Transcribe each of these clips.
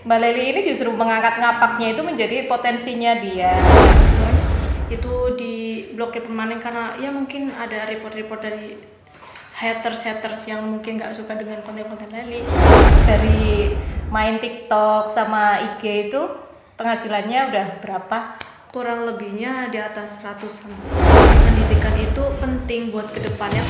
Mbak Leli ini justru mengangkat ngapaknya itu menjadi potensinya dia. Itu diblokir permanen karena ya mungkin ada report-report dari haters yang mungkin nggak suka dengan konten-konten Leli. Dari main TikTok sama IG itu penghasilannya udah berapa? Kurang lebihnya di atas 100-an. Pendidikan itu penting buat kedepannya.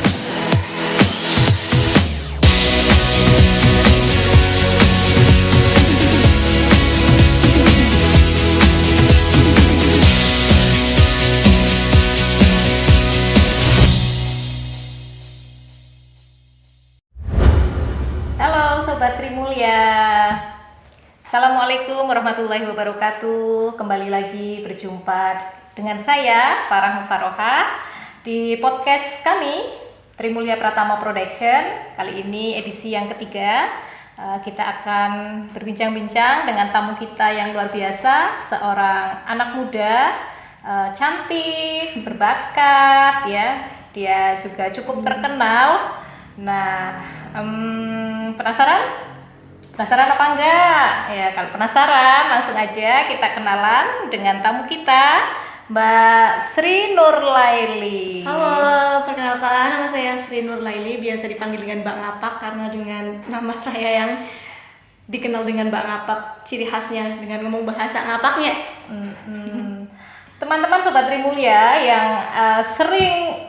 Halo Sobat Trimulya, Assalamualaikum warahmatullahi wabarakatuh. Kembali lagi berjumpa dengan saya Farah Mufaroha di podcast kami Trimulya Pratama Production. Kali ini edisi yang ketiga. Kita akan berbincang-bincang dengan tamu kita yang luar biasa, seorang anak muda, cantik, berbakat, ya. Dia juga cukup terkenal. Nah, penasaran? Penasaran apa enggak? Ya, kalau penasaran langsung aja kita kenalan dengan tamu kita, Mbak Sri Nurlaili. Halo, perkenalkan nama saya Sri Nurlaili, biasa dipanggil dengan Mbak Ngapak karena dengan nama saya yang dikenal dengan Mbak Ngapak, ciri khasnya dengan ngomong bahasa ngapaknya. Teman-teman Sobat Trimulya yang sering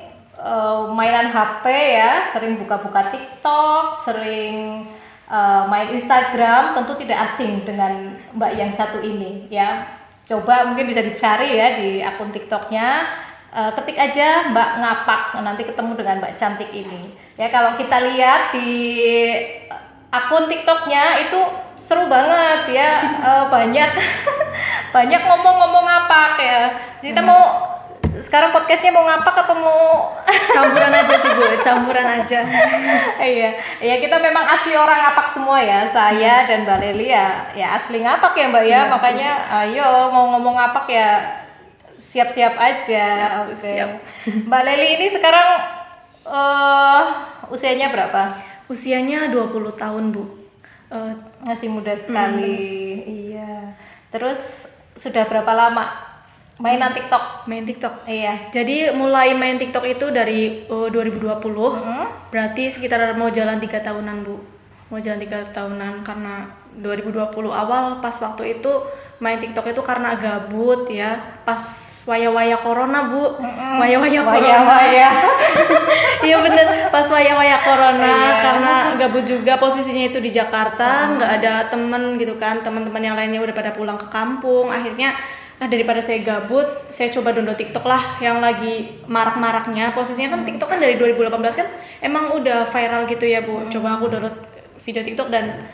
mainan HP ya, sering buka-buka TikTok, sering main Instagram, tentu tidak asing dengan Mbak yang satu ini ya. Coba mungkin bisa dicari ya di akun TikToknya, ketik aja Mbak Ngapak, nanti ketemu dengan Mbak cantik ini. Ya, kalau kita lihat di akun TikToknya itu seru banget ya, banyak banyak ngomong-ngomong ngapak ya. Kita mau sekarang podcastnya mau ngapak atau mau Campuran aja sih Bu, campuran aja. Iya, kita memang asli orang ngapak semua ya. Saya dan Mbak Leli ya asli ngapak ya Mbak ya. Iya, Makanya ayo mau ngomong ngapak ya siap-siap aja. Oke. Siap. Mbak Leli ini sekarang usianya berapa? Usianya 20 tahun Bu. Masih muda sekali. Iya. Terus sudah berapa lama mainan TikTok? Main TikTok. Iya. Jadi mulai main TikTok itu dari 2020. Berarti sekitar mau jalan 3 tahunan Bu. Mau jalan 3 tahunan karena 2020 awal pas waktu itu main TikTok itu karena gabut ya. Pas waya-waya corona Bu. Waya-waya corona. Iya bener, pas waya-waya corona. Iya. Karena gabut juga, posisinya itu di Jakarta, nggak ada temen gitu kan. Teman-teman yang lainnya udah pada pulang ke kampung. Akhirnya daripada saya gabut, saya coba download TikTok lah yang lagi marak-maraknya. Posisinya kan TikTok kan dari 2018 kan emang udah viral gitu ya Bu. Coba aku download video TikTok dan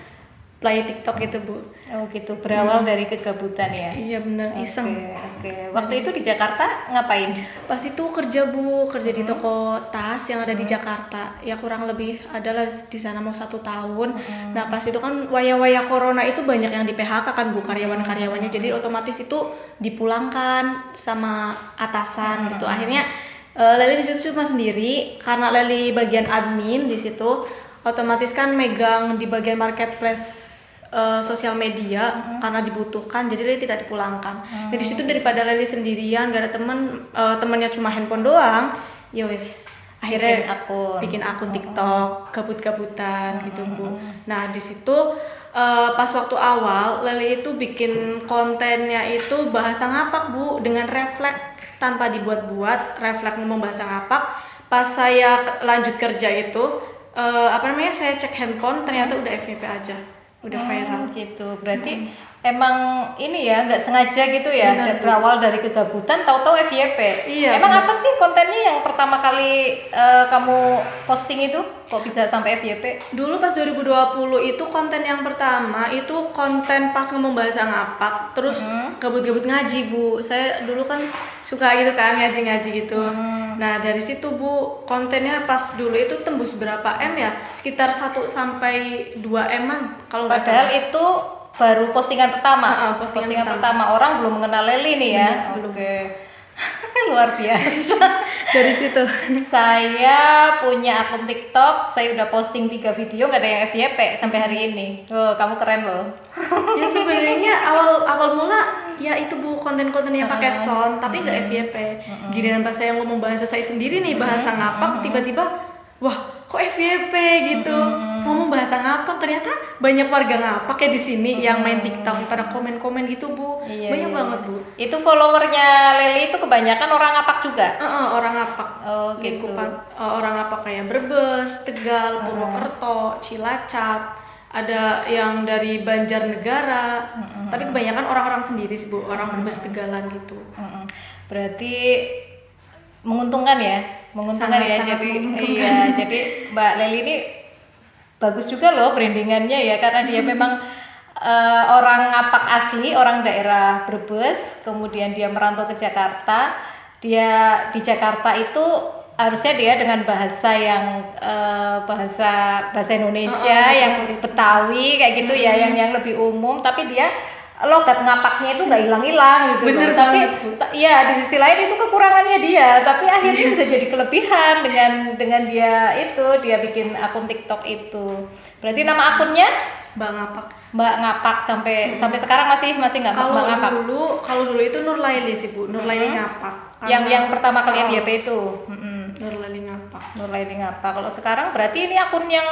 play TikTok gitu Bu. Oh gitu, berawal dari kegabutan ya? Iya bener, iseng. Oke. Waktu itu di Jakarta ngapain? Pas itu kerja Bu, kerja di toko tas yang ada di Jakarta. Ya kurang lebih adalah di sana mau 1 tahun. Nah pas itu kan waya-waya corona itu banyak yang di PHK kan Bu, karyawan-karyawannya. Jadi otomatis itu dipulangkan sama atasan gitu. Akhirnya Leli di situ cuma sendiri karena Leli bagian admin di situ. Otomatis kan megang di bagian marketplace sosial media karena dibutuhkan, jadi Leli tidak dipulangkan. Jadi di situ daripada Leli sendirian, gak ada temennya cuma handphone doang, ya wes akhirnya bikin akun TikTok gabut-gabutan gitu Bu. Nah di situ pas waktu awal Leli itu bikin kontennya itu bahasa ngapak Bu, dengan refleks tanpa dibuat-buat, refleks ngomong bahasa ngapak. Pas saya lanjut kerja itu saya cek handphone ternyata udah FYP aja. Udah viral gitu. Berarti emang ini ya nggak sengaja gitu ya. Benar, berawal dari kegabutan tahu-tahu FYP. Iya, Emang benar. apa sih kontennya yang pertama kali kamu posting itu kok bisa sampai FYP? Dulu pas 2020 itu konten yang pertama itu konten pas ngomong bahasa ngapak, terus gabut-gabut ngaji Bu. Saya dulu kan suka gitu kan, ngaji-ngaji gitu. Nah dari situ Bu, kontennya pas dulu itu tembus berapa M ya? Sekitar 1 sampai 2 M-an kalau nggak Padahal salah. itu baru postingan pertama. Postingan pertama. Orang belum mengenal Leli nih ya. Belum. Oke. Luar biasa. Dari situ. Saya punya akun TikTok, saya udah posting 3 video nggak ada yang FYP sampai hari ini. Oh, kamu keren loh. Ya sebenarnya sebenarnya awal mula ya itu Bu, konten-konten yang pakai sound tapi nggak FYP. Giliran pas saya ngomong bahasa saya sendiri nih, bahasa ngapak, tiba-tiba wah kok FYP gitu. Ngomong bahasa ngapak, ternyata banyak warga ngapak ya di sini yang main TikTok pada komen-komen gitu Bu. Banyak banget Bu. Itu followernya Leli itu kebanyakan orang ngapak juga. Orang ngapak. Oh gitu. Orang ngapak kayak Brebes, Tegal, Purwokerto, Cilacap. Ada yang dari Banjarnegara, tapi kebanyakan orang-orang sendiri sih Bu, orang Brebes Tegalan gitu. Berarti menguntungkan ya, Sangat jadi menguntungkan. iya, jadi Mbak Leli ini bagus juga loh brandingannya ya, karena dia memang orang ngapak asli, orang daerah Brebes, kemudian dia merantau ke Jakarta. Dia di Jakarta itu harusnya dia dengan bahasa yang bahasa Indonesia yang Betawi kayak gitu ya, yang lebih umum, tapi dia logat ngapaknya itu nggak hilang-hilang gitu. Bener Tapi banget, ya di sisi lain itu kekurangannya dia, tapi akhirnya bisa jadi kelebihan dengan dia bikin akun TikTok itu. Berarti nama akunnya Mbak Ngapak. Mbak Ngapak sampai sekarang masih nggak Mbak Ngapak. Kalau dulu itu Nur Laili sih Bu, Nur Laili Ngapak. Yang pertama kali FYP itu. Nur Laili Ngapak. Nur Laili Ngapak. Kalau sekarang berarti ini akun yang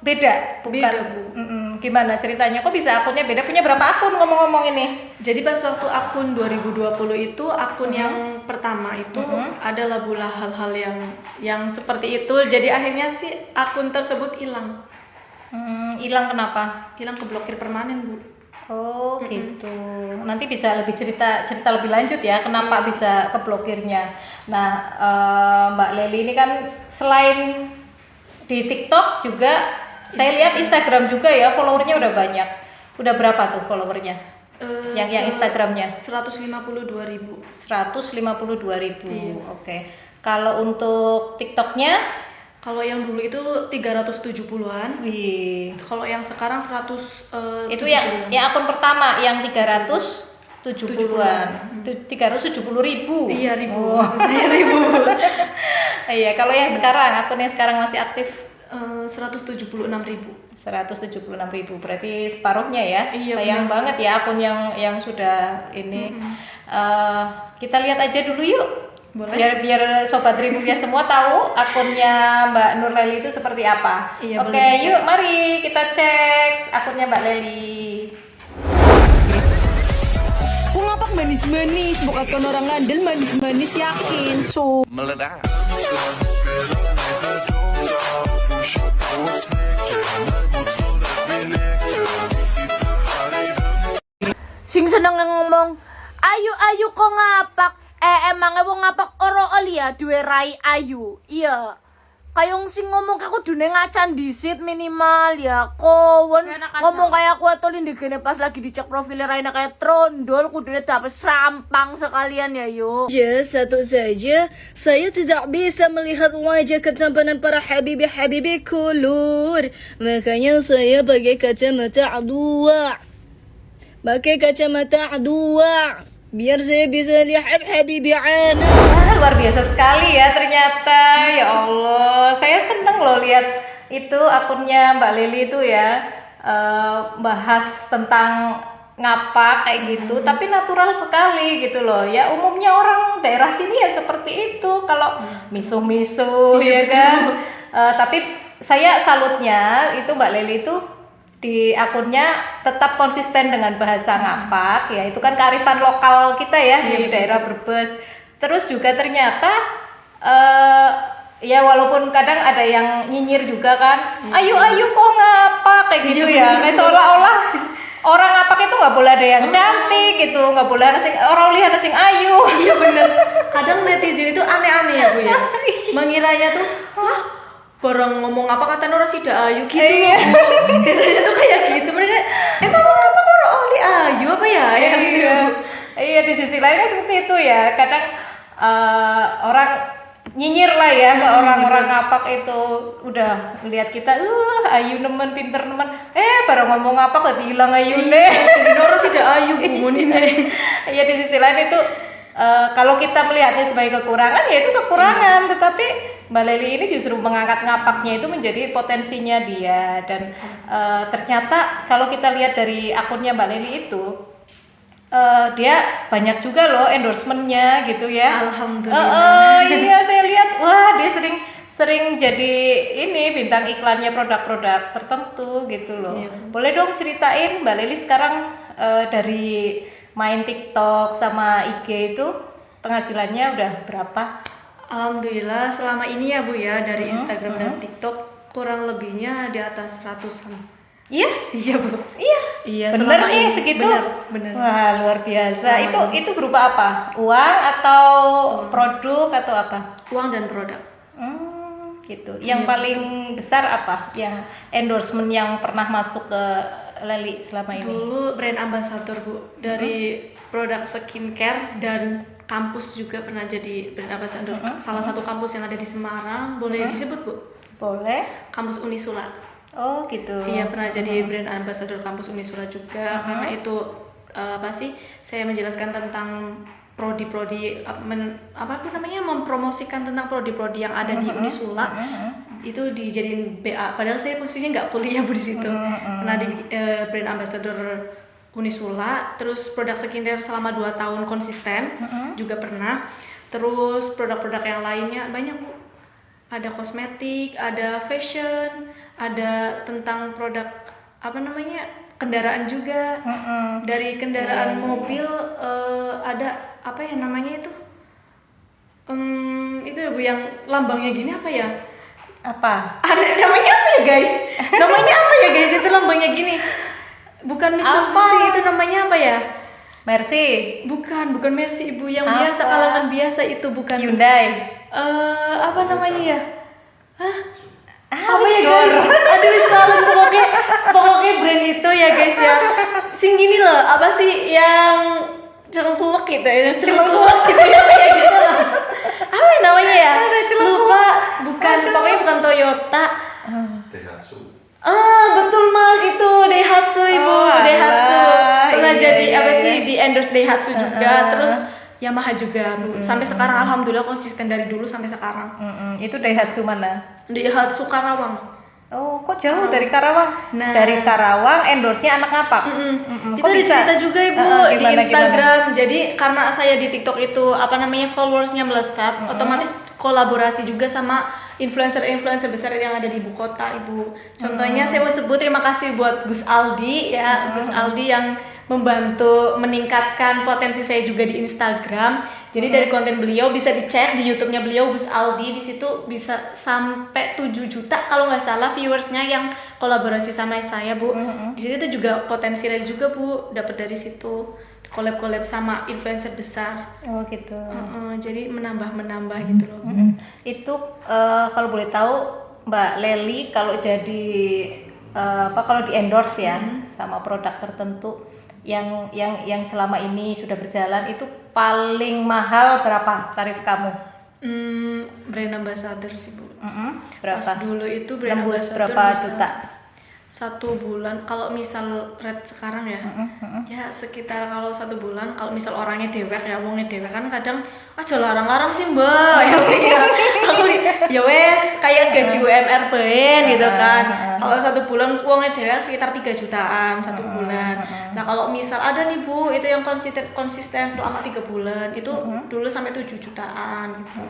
beda, bukan? Beda, Bu. Gimana ceritanya? Kok bisa akunnya beda? Punya berapa akun ngomong-ngomong ini? Jadi pas waktu akun 2020 itu akun yang pertama itu adalah pula hal-hal yang seperti itu. Jadi akhirnya sih akun tersebut hilang. Hilang kenapa? Hilang, keblokir permanen Bu. Oh gitu. Nanti bisa lebih cerita lebih lanjut ya kenapa bisa keblokirnya. Nah, Mbak Leli ini kan selain di TikTok juga saya lihat Instagram juga ya, followernya udah banyak. Udah berapa tuh followernya? Yang Instagramnya? 152.000. 152.000. Iya. Oke. Kalau untuk TikToknya? Kalau yang dulu itu 370-an. Wih. Kalau yang sekarang 100 Itu yang akun pertama yang 370-an. 370.000. Iya, ribu. Oh. Maksudnya ribu. Iya, kalau yang sekarang akun yang sekarang masih aktif 176.000. 176.000, berarti separuhnya ya. Iya, sayang benar. banget ya akun yang sudah ini. Kita lihat aja dulu yuk. Boleh. Biar sobat Rimuya semua tahu akunnya Mbak Nur Leli itu seperti apa. Iya, Oke, boleh. yuk mari kita cek akunnya Mbak Leli. Kung ngapak manis-manis, bukan kan orang ngandel manis-manis yakin. So, meledak. sing seneng ngomong, ayu kok ngapak. Emang wong ngapak ora ya duwe rai ayu. Iya. Kayong sing ngomong aku dune ngacan disit minimal ya. Kowon ngomong kayak aku atau gini pas lagi dicek profilnya Raina kayak trondol kudune dapet serampang sekalian ya yuk. Satu saja, saya tidak bisa melihat wajah ketampanan para habibi kulur. Makanya saya pakai kacamata dua. Biar saya bisa lihat habibi ana. Luar biasa sekali ya ternyata. Ya Allah, saya seneng loh lihat itu akunnya Mbak Leli itu ya, bahas tentang ngapak kayak gitu, tapi natural sekali gitu loh. Ya umumnya orang daerah sini ya seperti itu, kalau misuh-misuh ya kan. Tapi saya salutnya itu Mbak Leli itu di akunnya tetap konsisten dengan bahasa ngapak ya, itu kan kearifan lokal kita ya di daerah Brebes. Terus juga ternyata ya walaupun kadang ada yang nyinyir juga kan, ayu kok ngapak kayak gitu ya, kayak seolah-olah orang ngapak itu nggak boleh ada yang cantik gitu, nggak boleh ada orang lihat sing ayu. Iya bener. Kadang netizen itu aneh-aneh ya Bu ya. Mengiranya tuh, wah barang ngomong apa kata Nora tidak ayu gitu. Iya. Biasanya tuh kayak gitu. Mereka emang apa kalau oli ayu apa ya? Ya gitu. Iya, di sisi lainnya seperti itu ya. Kadang orang nyinyir lah ya ke orang-orang ngapak itu, udah lihat kita ayu nemen, pinter nemen, baru ngomong apa kok hilang ayu deh. Nora tidak ayu Bu ini. Iya, di sisi lain itu kalau kita melihatnya sebagai kekurangan ya itu kekurangan, tetapi Mbak Leli ini justru mengangkat ngapaknya itu menjadi potensinya dia. Dan ternyata kalau kita lihat dari akunnya Mbak Leli itu dia banyak juga loh endorsementnya gitu ya. Alhamdulillah. Iya, saya lihat wah dia sering jadi ini bintang iklannya produk-produk tertentu gitu loh. Iya. Boleh dong ceritain Mbak Leli sekarang dari main TikTok sama IG itu penghasilannya udah berapa? Alhamdulillah selama ini ya Bu ya dari Instagram dan TikTok kurang lebihnya di atas 100-an. Iya? Iya Bu. Iya. Iya. Bener selama nih ini. segitu? Bener. Wah luar biasa. Selama Itu berupa apa? Uang atau produk atau apa? Uang dan produk. Gitu. Yang Iya. paling besar apa? Yang endorsement yang pernah masuk ke Leli selama ini? Dulu brand ambassador Bu dari produk skincare dan kampus juga pernah jadi brand ambassador. Salah satu kampus yang ada di Semarang, boleh disebut Bu? Boleh. Kampus Unisula. Oh gitu. Iya pernah jadi brand ambassador kampus Unisula juga. Karena itu saya menjelaskan tentang prodi-prodi mempromosikan tentang prodi-prodi yang ada di Unisula. Itu dijadiin BA. Padahal saya posisinya nggak kuliah Bu di situ. Pernah di brand ambassador Unisula, terus produk skincare selama 2 tahun konsisten juga pernah. Terus produk-produk yang lainnya banyak Bu. Ada kosmetik, ada fashion, ada tentang produk kendaraan juga. Dari kendaraan mobil ada apa ya namanya itu? Itu ya Bu yang lambangnya gini apa ya? Apa? Ada namanya apa ya guys? Namanya apa ya guys? Itu lambangnya gini. Bukan Mitsubishi, itu namanya apa ya? Mercy. Bukan Mercy Ibu yang Apa? biasa kalangan biasa itu bukan. Hyundai. Apa namanya ya? Hah? Ah, Apa ya guys? Aduh salah pokoknya brand itu ya guys ya. Sing gini loh, apa sih yang celengkuak gitu ya? Celengkuak gitu ya kayak gitu loh. Apa ya namanya ya? Lupa. Pokoknya bukan Toyota. Daihatsu. Betul Mas, itu Daihatsu Ibu. Oh, alah, Daihatsu. Pernah iya, jadi iya, iya. di endorse Daihatsu juga. Terus Yamaha juga Bu. Sampai sekarang alhamdulillah konsisten dari dulu sampai sekarang. Itu Daihatsu mana? Daihatsu Karawang. Oh, kok jauh dari Karawang? Nah. Dari Karawang endorse-nya anak ngapak? Itu Kok ada bisa? cerita juga Ibu di Gimana? Instagram. Jadi karena saya di TikTok itu followersnya melesat, otomatis kolaborasi juga sama influencer besar yang ada di ibu kota Ibu. Contohnya saya mau sebut terima kasih buat Gus Aldi ya, Gus Aldi yang membantu meningkatkan potensi saya juga di Instagram. Jadi dari konten beliau bisa dicek di YouTube-nya beliau Gus Aldi, di situ bisa sampai 7 juta kalau nggak salah viewersnya yang kolaborasi sama saya Bu. Di situ juga potensi juga Bu, dapat dari situ collab sama influencer besar. Oh gitu. Jadi menambah gitu loh. Itu kalau boleh tahu Mbak Leli kalau jadi kalau di endorse ya sama produk tertentu yang selama ini sudah berjalan itu paling mahal berapa tarif kamu? Brand ambassador sih Bu. Berapa? Pas dulu itu brand Nembus ambassador berapa bisa juta? 1 bulan kalau misal rate sekarang ya ya sekitar kalau 1 bulan kalau misal orangnya dewek ya wongnya dewek kan kadang aja larang-larang sih Mbak ya aku ya wes kayak gaji UMR ben gitu kan kalau 1 bulan uangnya dewek sekitar 3 jutaan 1 bulan. Nah kalau misal ada nih Bu itu yang konsisten selama 3 bulan itu dulu sampai 7 jutaan gitu.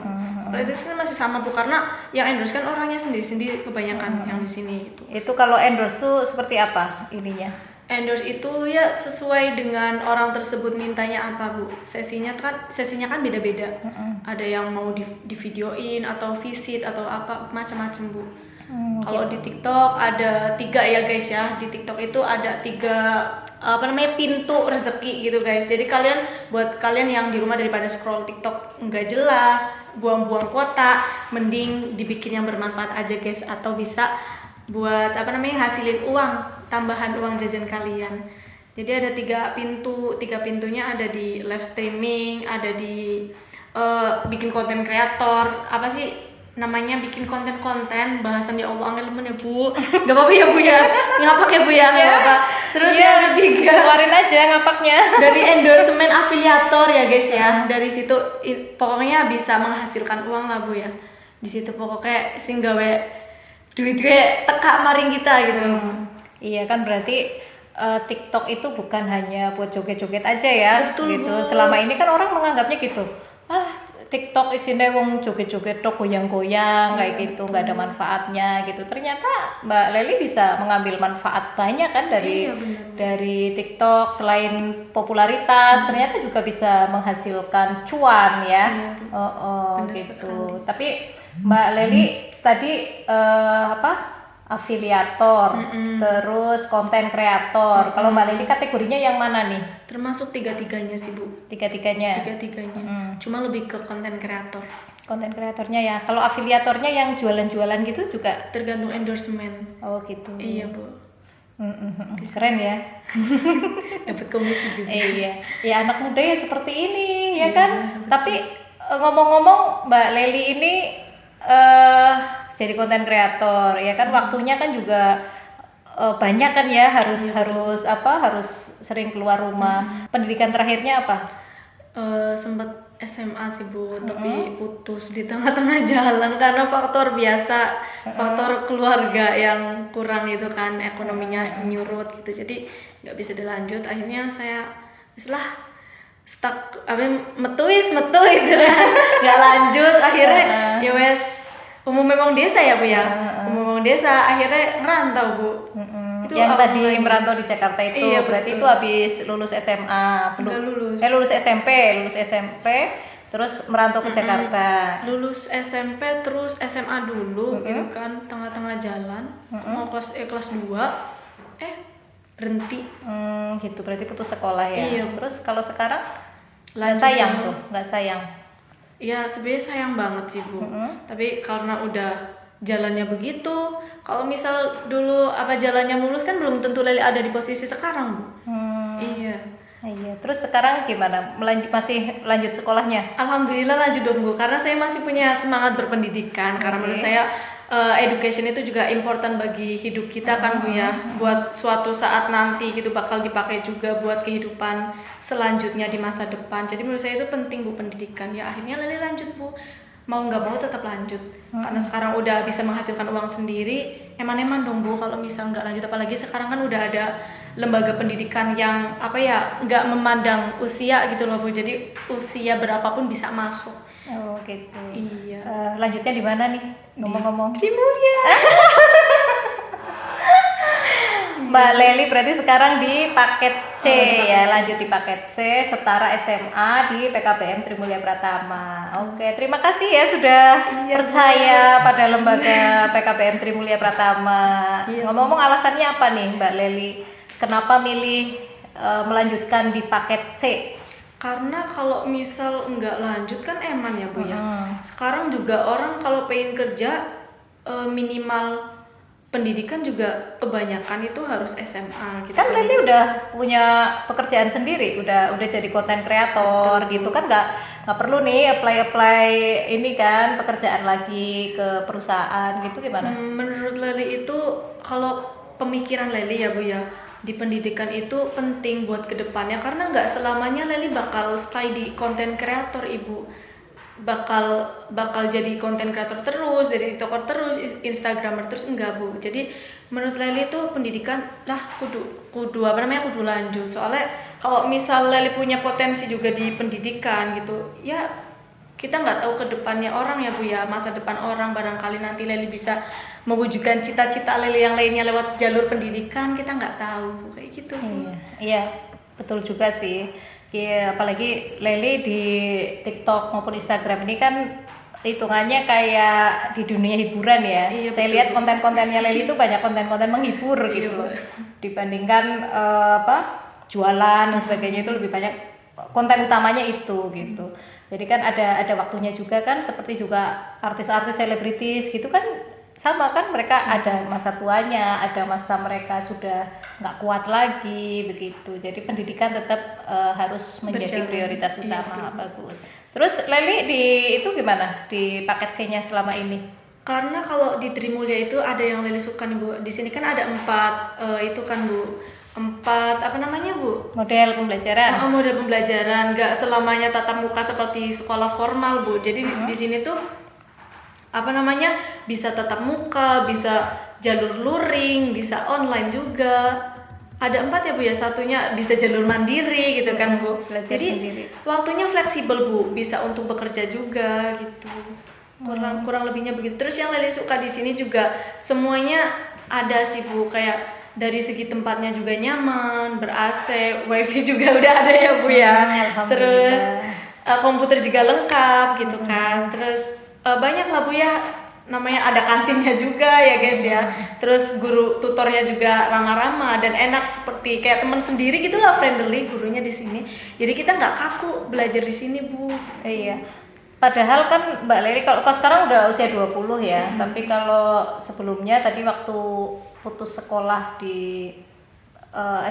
Kalau itu sih masih sama Bu karena yang endorse kan orangnya sendiri kebanyakan yang di sini gitu. Itu kalau endorse tuh seperti apa ininya? Endorse itu ya sesuai dengan orang tersebut mintanya apa Bu. Sesinya kan beda-beda. Ada yang mau di videoin atau visit atau apa macam-macam Bu. Kalau di TikTok ada 3 ya guys ya. Di TikTok itu ada 3 pintu rezeki gitu guys. Jadi buat kalian yang di rumah daripada scroll TikTok nggak jelas, buang-buang kuota, mending dibikin yang bermanfaat aja guys. Atau bisa buat hasilin uang, tambahan uang jajan kalian. Jadi ada 3 pintu, 3 pintunya ada di live streaming, ada di bikin konten kreator, bikin konten-konten bahasan ya Allah angel ya Bu. Gak apa-apa ya Bu ya. Ngapak ya Bu ya. Gak apa-apa. Terus yang ketiga keluarin aja aja ngapaknya. Dari endorsement afiliator ya guys ya. Dari situ pokoknya bisa menghasilkan uang lah Bu ya. Di situ pokoknya sing gawe duit tekak maring kita gitu. Iya kan berarti TikTok itu bukan hanya buat joget-joget aja ya. Betul, gitu. Bu. Selama ini kan orang menganggapnya gitu. TikTok isinya wong joget-joget tok goyang-goyang kayak gitu, nggak ada manfaatnya gitu. Ternyata Mbak Leli bisa mengambil manfaat banyak kan dari Iya, benar. dari TikTok. Selain popularitas, ternyata juga bisa menghasilkan cuan ya. Benar Gitu. Tapi Mbak Leli tadi afiliator, terus konten kreator. Kalau Mbak Leli kategorinya yang mana nih? Termasuk tiga-tiganya sih Bu. Tiga-tiganya. Tiga-tiganya. Cuma lebih ke konten kreator. Konten kreatornya ya. Kalau afiliatornya yang jualan-jualan gitu juga. Tergantung endorsement. Oh gitu. Iya Bu. Keren ya. Dapat komisi juga. Iya. Ya anak muda ya seperti ini ya kan. Tapi ngomong-ngomong Mbak Leli ini jadi konten kreator ya kan, waktunya kan juga banyak kan ya, harus sering keluar rumah. Pendidikan terakhirnya apa? Sempat SMA sih Bu, tapi putus di tengah-tengah jalan karena faktor biasa, faktor keluarga yang kurang itu kan, ekonominya nyurut gitu, jadi nggak bisa dilanjut. Akhirnya saya stuck, metuis gitu kan, nggak lanjut. Akhirnya ya wes, memang desa ya Bu ya, memang desa. Akhirnya ngerantau Bu. Itu yang tadi mulai merantau di Jakarta itu, Iya, berarti betul. itu habis lulus SMA, Udah lulus. lulus SMP, terus merantau ke Jakarta. Lulus SMP terus SMA dulu gitu kan, tengah-tengah jalan mau kelas 2 berhenti. Gitu, berarti putus sekolah ya. Iya. Terus kalau sekarang nggak Lanjut sayang dulu. tuh, nggak sayang. Ya sebenarnya sayang banget sih Bu, tapi karena udah jalannya begitu, kalau misal dulu jalannya mulus kan belum tentu Leli ada di posisi sekarang Bu. Iya. Iya. Terus sekarang gimana? Masih lanjut sekolahnya? Alhamdulillah lanjut dong Bu, karena saya masih punya semangat berpendidikan. Karena menurut saya education itu juga important bagi hidup kita kan Bu ya. Buat suatu saat nanti gitu bakal dipakai juga buat kehidupan selanjutnya di masa depan. Jadi menurut saya itu penting Bu pendidikan. Ya akhirnya Leli lanjut Bu. Mau nggak mau tetap lanjut. Karena sekarang udah bisa menghasilkan uang sendiri. Eman-eman dong Bu kalau misal nggak lanjut, apalagi sekarang kan udah ada lembaga pendidikan yang nggak memandang usia gitu loh Bu, jadi usia berapapun bisa masuk. Oh gitu. Iya. Lanjutnya di mana nih? Ngomong-ngomong. Sri Mulia. Mbak Leli berarti sekarang di paket C ya, lanjut di paket C, setara SMA di PKBM Trimulya Pratama. Oke, terima kasih ya sudah percaya pada lembaga PKBM Trimulya Pratama. Ngomong-ngomong alasannya apa nih Mbak Leli? Kenapa milih melanjutkan di paket C? Karena kalau misal nggak lanjut kan eman ya Bu ya. Sekarang juga orang kalau pengen kerja minimal pendidikan juga kebanyakan itu harus SMA gitu. Kan Leli udah punya pekerjaan sendiri, udah jadi konten kreator gitu kan, nggak perlu nih apply ini kan pekerjaan lagi ke perusahaan gitu, gimana? Menurut Leli itu, kalau pemikiran Leli ya Bu ya, di pendidikan itu penting buat kedepannya, karena nggak selamanya Leli bakal stay di konten kreator Ibu. Bakal jadi konten kreator terus, jadi tiktoker terus, instagramer terus, enggak Bu. Jadi menurut Leli itu pendidikan lah kudu lanjut. Soalnya kalau misal Leli punya potensi juga di pendidikan gitu ya, kita nggak tahu ke depannya orang ya Bu ya, masa depan orang, barangkali nanti Leli bisa mewujudkan cita-cita Leli yang lainnya lewat jalur pendidikan, kita nggak tahu Bu, kayak gitu Bu. Iya, betul juga sih. Ya, apalagi Leli di TikTok maupun Instagram ini kan hitungannya kayak di dunia hiburan ya. Iya, Saya lihat konten-kontennya Leli itu banyak konten-konten menghibur gitu loh. Dibandingkan jualan dan sebagainya, itu lebih banyak konten utamanya itu gitu. Jadi kan ada waktunya juga kan, seperti juga artis-artis selebritis gitu kan, sama kan, mereka ada masa tuanya, ada masa mereka sudah nggak kuat lagi begitu. Jadi pendidikan tetap harus menjadi prioritas utama. Bagus. Terus Leli di itu gimana di paket C-nya selama ini? Karena kalau di Trimulya itu ada yang Leli suka nih Bu. Di sini kan ada 4 itu kan Bu, apa namanya Bu? Model pembelajaran. Model pembelajaran, nggak selamanya tatap muka seperti sekolah formal Bu. Jadi di sini tuh apa namanya bisa tatap muka, bisa jalur luring, bisa online juga. Ada 4 ya Bu ya, satunya bisa jalur mandiri gitu kan Bu. Belajar Jadi sendiri. waktunya fleksibel Bu, bisa untuk bekerja juga gitu. Kurang lebihnya begitu. Terus yang Leli suka di sini juga semuanya ada sih Bu, kayak dari segi tempatnya juga nyaman, ber-AC, wifi juga udah ada ya Bu ya. Alhamdulillah. Terus komputer juga lengkap gitu kan. Terus banyak lah Bu ya, namanya ada kantinnya juga ya guys ya. Terus guru tutornya juga ramah-ramah dan enak seperti kayak teman sendiri gitulah, friendly gurunya di sini. Jadi kita nggak kaku belajar di sini Bu. Iya. Padahal kan Mbak Leli kalau sekarang udah usia 20 ya, tapi kalau sebelumnya tadi waktu putus sekolah di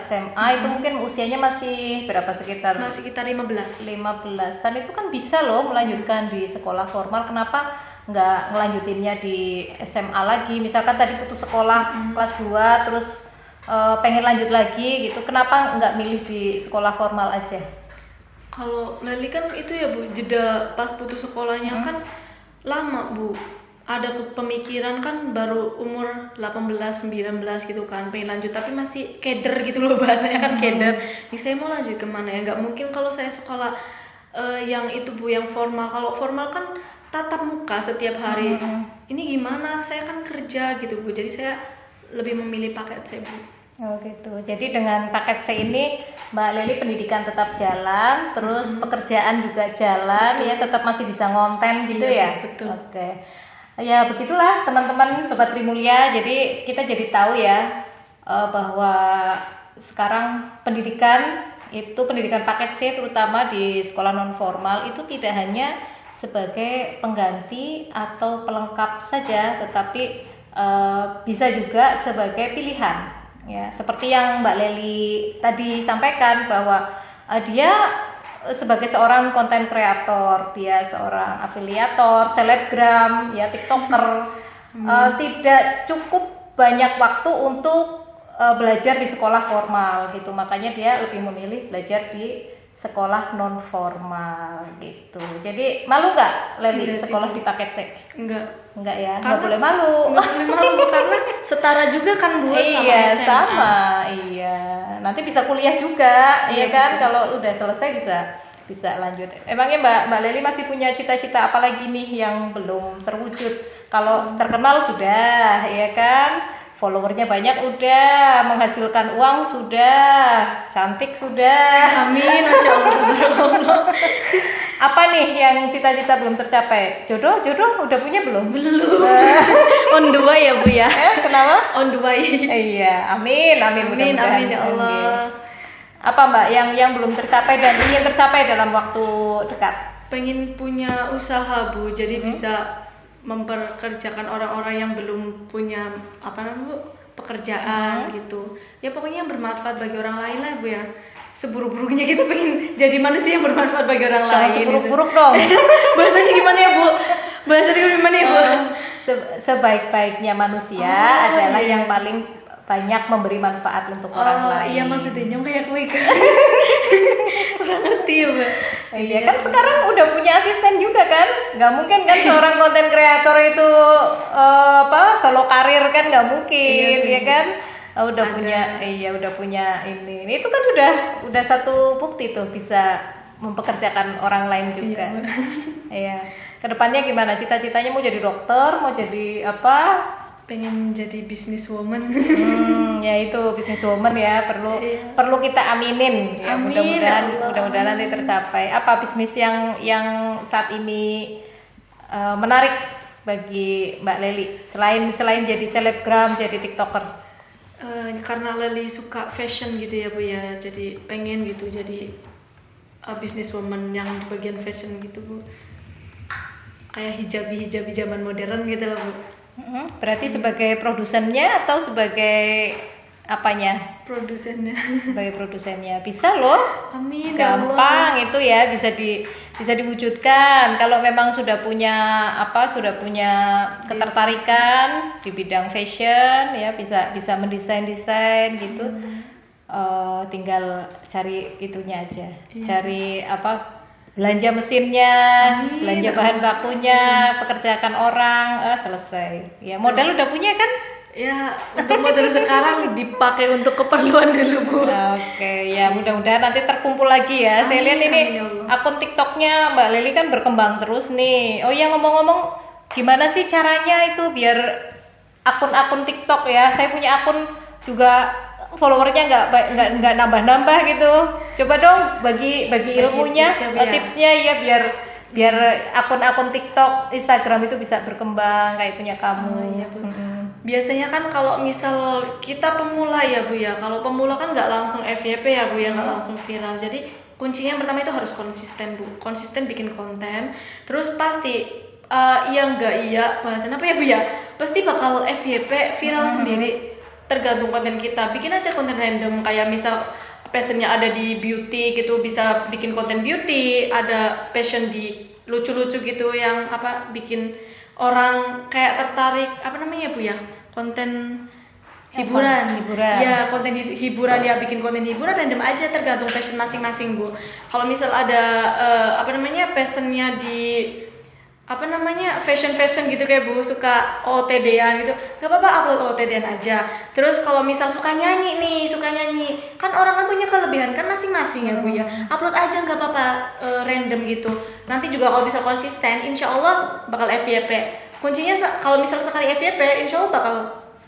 SMA itu mungkin usianya masih berapa, sekitar Masih sekitar 15. 15-an. Itu kan bisa loh melanjutkan di sekolah formal. Kenapa nggak ngelanjutinnya di SMA lagi? Misalkan tadi putus sekolah kelas 2 terus pengen lanjut lagi gitu, kenapa nggak milih di sekolah formal aja? Kalau Leli kan itu ya Bu, jeda pas putus sekolahnya kan lama Bu. Ada pemikiran kan baru umur 18, 19 gitu kan, pengen lanjut tapi masih keder gitu loh, bahasanya kan keder. Nih saya mau lanjut kemana ya, nggak mungkin kalau saya sekolah yang itu Bu, yang formal. Kalau formal kan tatap muka setiap hari. Ini gimana, saya kan kerja gitu Bu, jadi saya lebih memilih paket C Bu. Oh gitu. Jadi dengan paket C ini Mbak Leli pendidikan tetap jalan, terus pekerjaan juga jalan, ya tetap masih bisa ngonten gitu Iya, ya. betul. Oke. Ya begitulah teman-teman Sobat Trimulya. Jadi kita jadi tahu ya bahwa sekarang pendidikan itu, pendidikan paket C terutama di sekolah non formal itu tidak hanya sebagai pengganti atau pelengkap saja, tetapi bisa juga sebagai pilihan. Ya, seperti yang Mbak Leli tadi sampaikan bahwa dia sebagai seorang konten kreator, dia seorang afiliator, selebgram, ya tiktoker, tidak cukup banyak waktu untuk belajar di sekolah formal gitu. Makanya dia lebih memilih belajar di sekolah non formal gitu. Jadi malu nggak Leli Enggak sih, sekolah Bu. di paket C? Enggak ya, nggak Karena- boleh malu. Nggak boleh malu Bu, karena setara juga kan Bu sama Iya SMA. sama, iya. Nanti bisa kuliah juga, Iya, ya kan? betul. Kalau udah selesai bisa lanjut. Emangnya Mbak Leli masih punya cita-cita apa lagi nih yang belum terwujud? Kalau terkenal sudah, ya kan? Followernya banyak udah, menghasilkan uang sudah, cantik sudah. Amin, Masya Allah. Apa nih yang cita-cita belum tercapai? Jodoh udah punya belum? Belum. On the way ya Bu ya. Kenapa? On the way. Iya, amin Amin, mudah-mudahan. amin ya Allah. Apa Mbak yang belum tercapai dan ingin tercapai dalam waktu dekat? Pengen punya usaha Bu, jadi bisa memperkerjakan orang-orang yang belum punya apa namanya Bu, pekerjaan gitu. Ya pokoknya yang bermanfaat bagi orang lain lah Bu ya. Seburuk-buruknya gitu pengen jadi manusia yang bermanfaat bagi orang Jangan lain. seburuk-buruk dong. Bahasanya gimana ya Bu? Bahasanya gimana ya Bu? Sebaik-baiknya manusia adalah yang paling banyak memberi manfaat untuk orang lain. Iya maksudnya nyong kayak kue kan. Kurang ngerti ya Bu. Iya kan sekarang udah punya asisten juga kan? Nggak mungkin kan seorang konten kreator itu solo karir kan, nggak mungkin, Iya, ya kan? Udah Ada. udah punya ini. Itu kan udah satu bukti tuh bisa mempekerjakan orang lain juga. Iya. Kedepannya gimana? Cita-citanya mau jadi dokter, mau jadi apa? Pengen jadi businesswoman. Ya itu businesswoman ya, Iya. perlu kita aminin ya. Amin, Mudah-mudahan ya Allah. mudah-mudahan nanti tercapai. Apa bisnis yang saat ini menarik bagi Mbak Leli selain jadi selebgram, jadi tiktoker? Karena Leli suka fashion gitu ya Bu ya, jadi pengen gitu jadi businesswoman yang di bagian fashion gitu Bu, kayak hijabi zaman modern gitu lah Bu. Berarti sebagai produsennya atau sebagai apanya? Produsennya. Sebagai produsennya bisa loh. Amin ya Allah. Gampang itu ya, bisa diwujudkan kalau memang sudah punya ketertarikan di bidang fashion ya, bisa mendesain gitu. tinggal cari itunya aja, cari apa, belanja mesinnya, belanja bahan bakunya, pekerjakan orang, selesai. Ya modal udah punya kan? Ya, untuk modal sekarang dipakai untuk keperluan dulu, Bu. Oke, ya mudah-mudahan nanti terkumpul lagi ya. Saya lihat ini amin, ya Allah. akun TikToknya Mbak Leli kan berkembang terus nih. Oh ya, ngomong-ngomong, gimana sih caranya itu biar akun-akun TikTok ya? Saya punya akun juga, followernya nggak nambah-nambah gitu. Coba dong bagi ilmunya, tipsnya ya, biar akun-akun TikTok, Instagram itu bisa berkembang kayak punya kamu. Iya, Bu. Biasanya kan kalau misal kita pemula ya Bu ya, kalau pemula kan nggak langsung FYP ya Bu ya, nggak langsung viral. Jadi kuncinya yang pertama itu harus konsisten Bu, konsisten bikin konten. Terus pasti iya nggak iya, bahasan apa ya Bu ya, pasti bakal FYP viral sendiri. Tergantung konten kita, bikin aja konten random kayak misal passionnya ada di beauty gitu, bisa bikin konten beauty, ada passion di lucu-lucu gitu yang apa, bikin orang kayak tertarik, apa namanya Bu ya, konten hiburan. Ya, konten hiburan ya, bikin konten hiburan random aja, tergantung passion masing-masing Bu. Kalau misal ada apa namanya, passionnya di apa namanya, fashion gitu kayak Bu, suka OTD-an gitu, nggak apa-apa upload OTD-an aja. Terus kalau misal suka nyanyi, kan orang kan punya kelebihan kan masing-masing ya Bu ya, upload aja nggak apa-apa, random gitu. Nanti juga kalau bisa konsisten, insya Allah bakal FYP. Kuncinya kalau misal sekali FYP, insya Allah bakal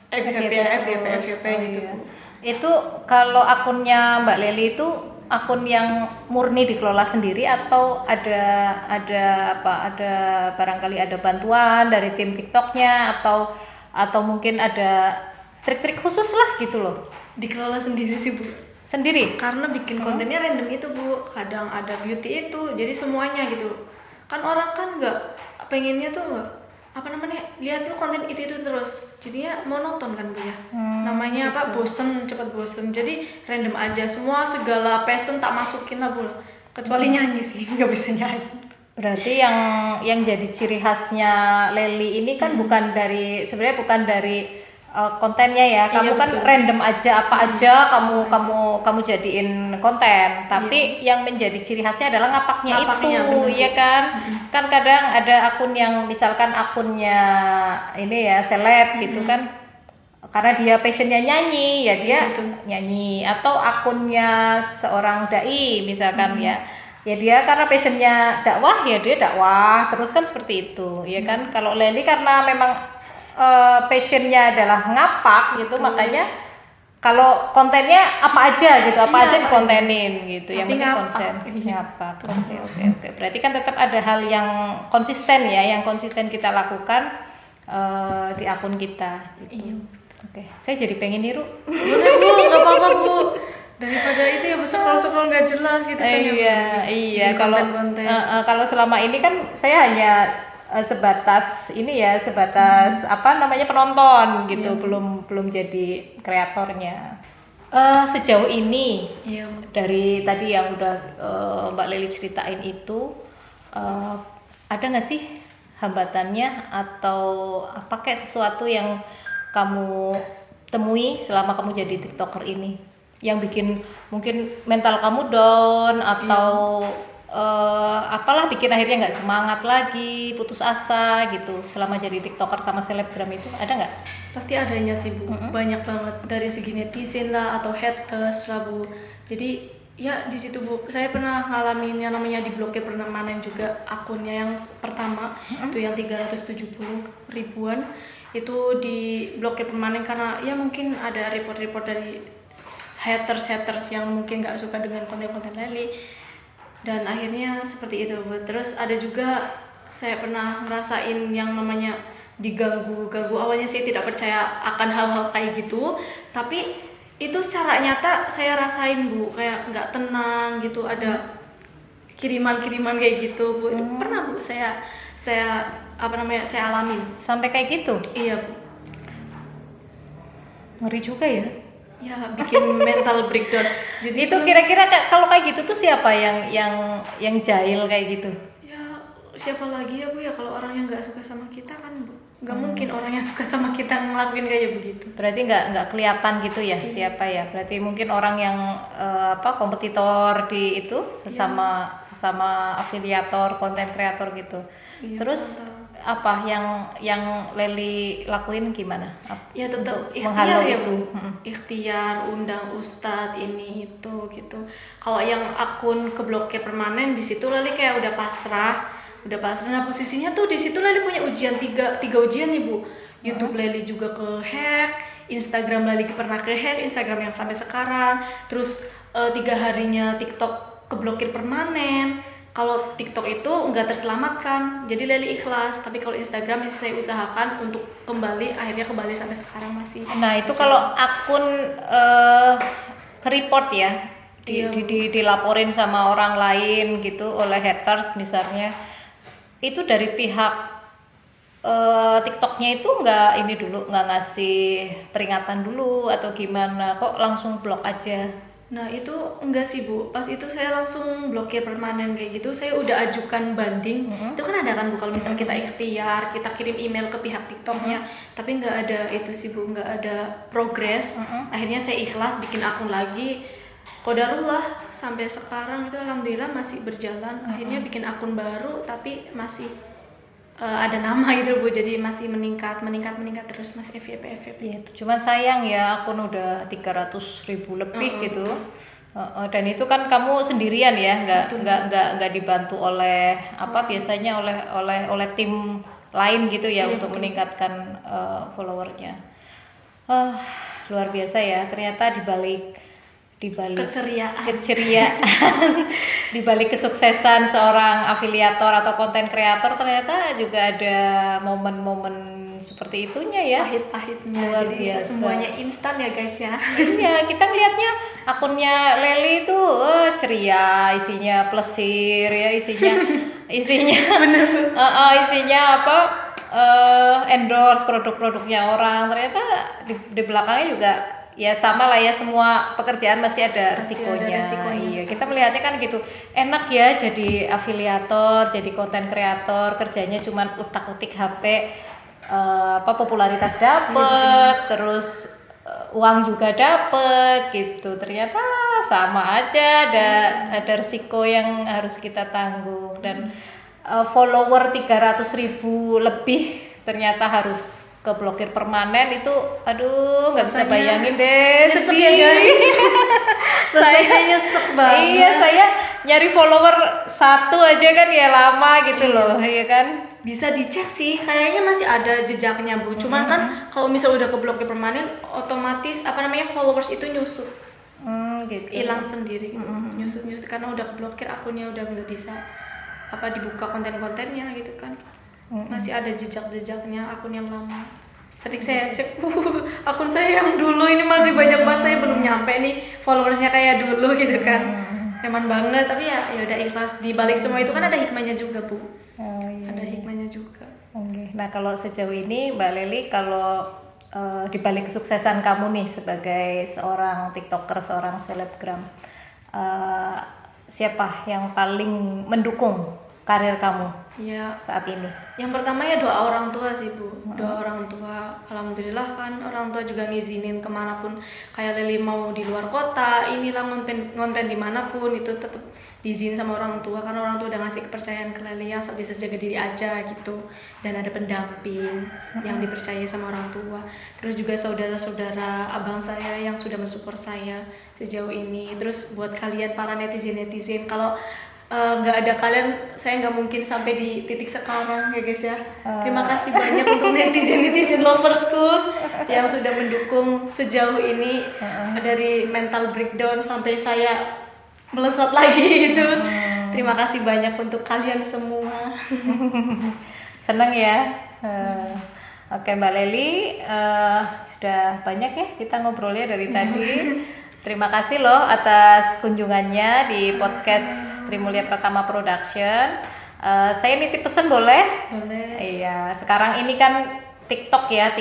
FYP gitu. Iya. Itu kalau akunnya Mbak Leli itu akun yang murni dikelola sendiri atau ada barangkali ada bantuan dari tim TikToknya atau mungkin ada trik-trik khusus lah gitu loh? Dikelola sendiri sih Bu. Sendiri? Karena bikin kontennya random itu Bu, kadang ada beauty itu, jadi semuanya gitu. Kan orang kan nggak pengennya tuh apa namanya, lihat tuh konten itu terus, jadinya monoton kan Bu ya. Namanya apa, bosen, cepat bosen. Jadi random aja, semua segala passion tak masukin lah Bu, kecuali nyanyi sih, nggak bisa nyanyi. Berarti yang jadi ciri khasnya Leli ini kan sebenarnya bukan dari kontennya ya, kamu Iya, kan betul. random aja, apa aja kamu jadiin konten, tapi yang menjadi ciri khasnya adalah ngapaknya itu, bener. iya kan? Kan kadang ada akun yang misalkan akunnya ini ya seleb gitu kan, karena dia passionnya nyanyi ya dia nyanyi, atau akunnya seorang dai misalkan ya dia karena passionnya dakwah ya dia dakwah terus kan, seperti itu ya kan. Kalau Leli karena memang passionnya adalah ngapak gitu, makanya kalau kontennya apa aja gitu, apa aja dikontenin gitu, yang penting konten ngapak. Oke. Berarti kan tetap ada hal yang konsisten ya, yang konsisten kita lakukan di akun kita gitu. Iya. Oke, saya jadi pengen niru. Boleh Bu, nggak apa-apa Bu. Daripada itu ya scroll nggak jelas gitu kan ya. Iya. Kalau selama ini kan saya hanya sebatas apa namanya, penonton gitu, belum jadi kreatornya. Sejauh ini dari tadi yang udah Mbak Leli ceritain itu, ada nggak sih hambatannya atau apa kayak sesuatu yang kamu temui selama kamu jadi TikToker ini yang bikin mungkin mental kamu down atau apalah, bikin akhirnya nggak semangat lagi, putus asa gitu selama jadi TikToker sama selebgram itu, ada nggak? Pasti adanya sih Bu, banyak banget dari segi netizen lah atau haters lah Bu. Jadi ya di situ Bu, saya pernah ngalamin yang namanya diblokir permanen juga akunnya yang pertama, itu yang 370 ribuan itu diblokir permanen karena ya mungkin ada report dari haters yang mungkin nggak suka dengan konten-konten Leli. Dan akhirnya seperti itu Bu. Terus ada juga saya pernah ngerasain yang namanya diganggu. Awalnya saya tidak percaya akan hal-hal kayak gitu, tapi itu secara nyata saya rasain Bu, kayak nggak tenang gitu, ada kiriman kayak gitu Bu. Itu pernah Bu, saya alamin. Sampai kayak gitu? Iya Bu. Ngeri juga ya. Ya, bikin mental breakdown. Jadi itu kira-kira kalau kayak gitu tuh siapa yang jahil kayak gitu? Ya siapa lagi ya Bu ya, kalau orang yang nggak suka sama kita kan Bu. Nggak mungkin orang yang suka sama kita ngelakuin kayak begitu. Berarti nggak kelihatan gitu ya siapa ya. Berarti mungkin orang yang kompetitor di itu sesama afiliator, konten kreator gitu. Iya, Terus betul. apa yang Leli lakuin gimana? Ya tetap Untuk ikhtiar menghalau ya itu. Bu. Ikhtiar, undang ustadz ini itu gitu. Kalau yang akun keblokir permanen di situ Leli kayak udah pasrah. Nah posisinya tuh di situ Leli punya ujian tiga ujian nih Bu. YouTube Leli juga ke hack, Instagram Leli pernah ke hack, Instagram yang sampai sekarang. Terus 3 harinya TikTok keblokir permanen. Kalau TikTok itu nggak terselamatkan, jadi Leli ikhlas. Tapi kalau Instagram masih saya usahakan untuk akhirnya kembali sampai sekarang masih. Nah itu kalau akun report ya, Iya. dilaporin sama orang lain gitu oleh haters misalnya, itu dari pihak TikToknya itu nggak ngasih peringatan dulu atau gimana? Kok langsung blok aja? Nah itu enggak sih Bu, pas itu saya langsung blokir permanen kayak gitu. Saya udah ajukan banding. Itu kan ada kan Bu, kalau misalnya kita ikhtiar, kita kirim email ke pihak TikToknya, tapi nggak ada itu sih Bu, nggak ada progres. Akhirnya saya ikhlas bikin akun lagi. Qadarullah sampai sekarang itu alhamdulillah masih berjalan. Akhirnya bikin akun baru tapi masih ada nama gitu Bu, jadi masih meningkat terus, masih FYP. Ya, cuman sayang ya akun udah 300.000 lebih gitu. Dan itu kan kamu sendirian ya, nggak dibantu oleh biasanya oleh tim lain gitu ya untuk meningkatkan followernya. Luar biasa ya, ternyata dibalik keceriaan di balik kesuksesan seorang afiliator atau konten kreator ternyata juga ada momen-momen seperti itunya ya, Pahit-pahitnya. luar Jadi biasa. semuanya instan ya guys ya. Iya, kita ngelihatnya akunnya Leli itu ceria, isinya plesir ya, isinya isinya endorse produk-produknya orang. Ternyata di belakangnya juga ya sama lah ya, semua pekerjaan masih ada resikonya. Iya, kita melihatnya kan gitu, enak ya jadi afiliator, jadi konten kreator, kerjanya cuma utak-utik HP, popularitas dapet, terus uang juga dapet gitu. Ternyata sama aja, ada risiko yang harus kita tanggung. Dan follower 300.000 lebih ternyata harus keblokir permanen itu, aduh nggak bisa bayangin deh, sedih ya saya nyesek banget. Iya, saya nyari follower 1 aja kan ya lama gitu loh, iya kan. Bisa dicek sih, kayaknya masih ada jejaknya Bu. Cuman kan kalau misalnya udah keblokir permanen, otomatis followers itu nyusut, Gitu. hilang sendiri, nyusut karena udah keblokir akunnya, udah nggak bisa dibuka konten-kontennya gitu kan. Masih ada jejak-jejaknya akun yang lama. Sering saya cek, akun saya yang dulu ini masih banyak banget, saya belum nyampe nih followersnya kayak dulu gitu kan. Nyaman banget, tapi ya udah ikhlas. Di balik semua itu kan ada hikmahnya juga Bu. Iya. Ada hikmahnya juga. Oke. Nah kalau sejauh ini Mbak Leli, kalau di balik kesuksesan kamu nih sebagai seorang TikToker, seorang selebgram, siapa yang paling mendukung karir kamu Ya, saat ini? yang pertama ya doa orang tua sih Bu. Doa orang tua, alhamdulillah kan orang tua juga ngizinin kemanapun. Kayak Leli mau di luar kota, inilah ngonten dimanapun itu tetap diizinin sama orang tua, karena orang tua udah ngasih kepercayaan ke Leli ya bisa jaga diri aja gitu. Dan ada pendamping yang dipercaya sama orang tua. Terus juga saudara-saudara abang saya yang sudah mensupport saya sejauh ini. Terus buat kalian para netizen, kalau nggak ada kalian saya nggak mungkin sampai di titik sekarang ya guys ya. Terima kasih banyak untuk netizen loversku yang sudah mendukung sejauh ini, dari mental breakdown sampai saya melesat lagi gitu. Terima kasih banyak untuk kalian semua. Senang ya. Oke Mbak Leli, sudah banyak ya kita ngobrolnya dari tadi. Terima kasih loh atas kunjungannya di podcast Sri Mulia Pratama Production. Saya nitip pesan boleh? Boleh. Iya, sekarang ini kan TikTok ya,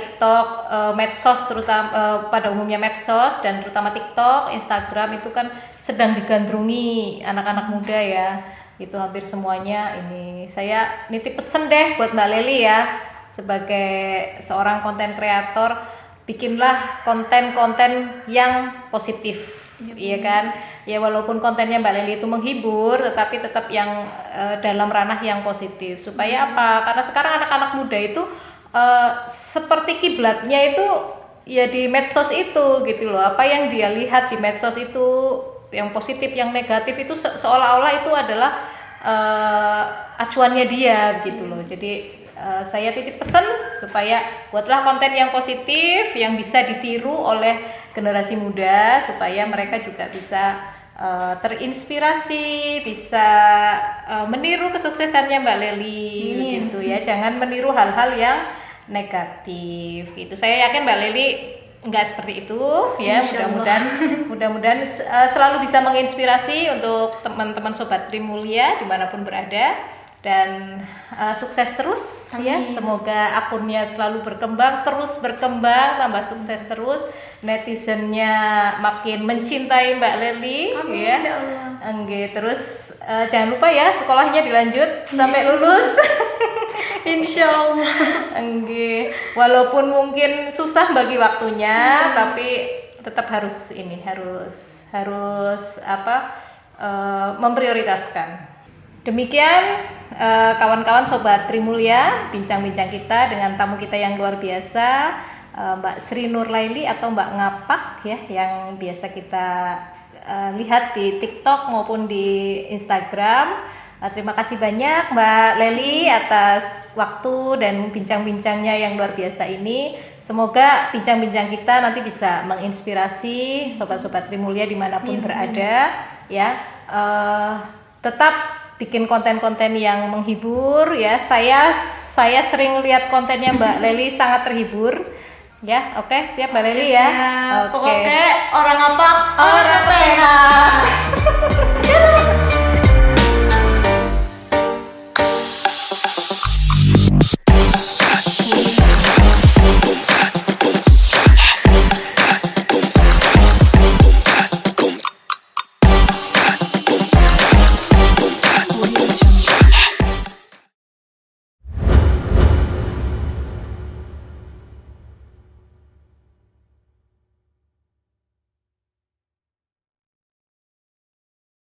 medsos terutama, pada umumnya medsos dan terutama TikTok, Instagram itu kan sedang digandrungi anak-anak muda ya. Itu hampir semuanya ini. Saya nitip pesan deh buat Mbak Leli ya. sebagai seorang konten kreator, bikinlah konten-konten yang positif, iya kan? Ya walaupun kontennya Mbak Lely itu menghibur, tetapi tetap yang dalam ranah yang positif. Supaya apa? Karena sekarang anak-anak muda itu seperti kiblatnya itu ya di medsos itu gitu loh. Apa yang dia lihat di medsos itu, yang positif, yang negatif itu seolah-olah itu adalah acuannya dia gitu loh. Jadi saya titip pesan supaya buatlah konten yang positif yang bisa ditiru oleh generasi muda, supaya mereka juga bisa terinspirasi, bisa meniru kesuksesannya Mbak Lely gitu ya. Jangan meniru hal-hal yang negatif gitu. Saya yakin Mbak Lely enggak seperti itu ya. Mudah-mudahan selalu bisa menginspirasi untuk teman-teman Sobat Trimulya dimanapun berada, dan sukses terus. Ya, semoga akunnya selalu terus berkembang, tambah sukses terus, netizennya makin mencintai Mbak Lely. Amin, ya. ya Allah. Terus jangan lupa ya sekolahnya dilanjut sampai lulus. Insya Allah. Walaupun mungkin susah bagi waktunya, tapi tetap harus memprioritaskan. Demikian kawan-kawan Sobat Trimulya, bincang-bincang kita dengan tamu kita yang luar biasa, Mbak Sri Nurlaili atau Mbak Ngapak ya, yang biasa kita lihat di TikTok maupun di Instagram. Terima kasih banyak Mbak Lely atas waktu dan bincang-bincangnya yang luar biasa ini. Semoga bincang-bincang kita nanti bisa menginspirasi sobat-sobat Trimulya dimanapun berada ya. Tetap bikin konten-konten yang menghibur ya. Saya sering lihat kontennya Mbak Lely, sangat terhibur ya. Oke, siap Mbak Lely ya. Pokoknya orang apa? Orang sehat.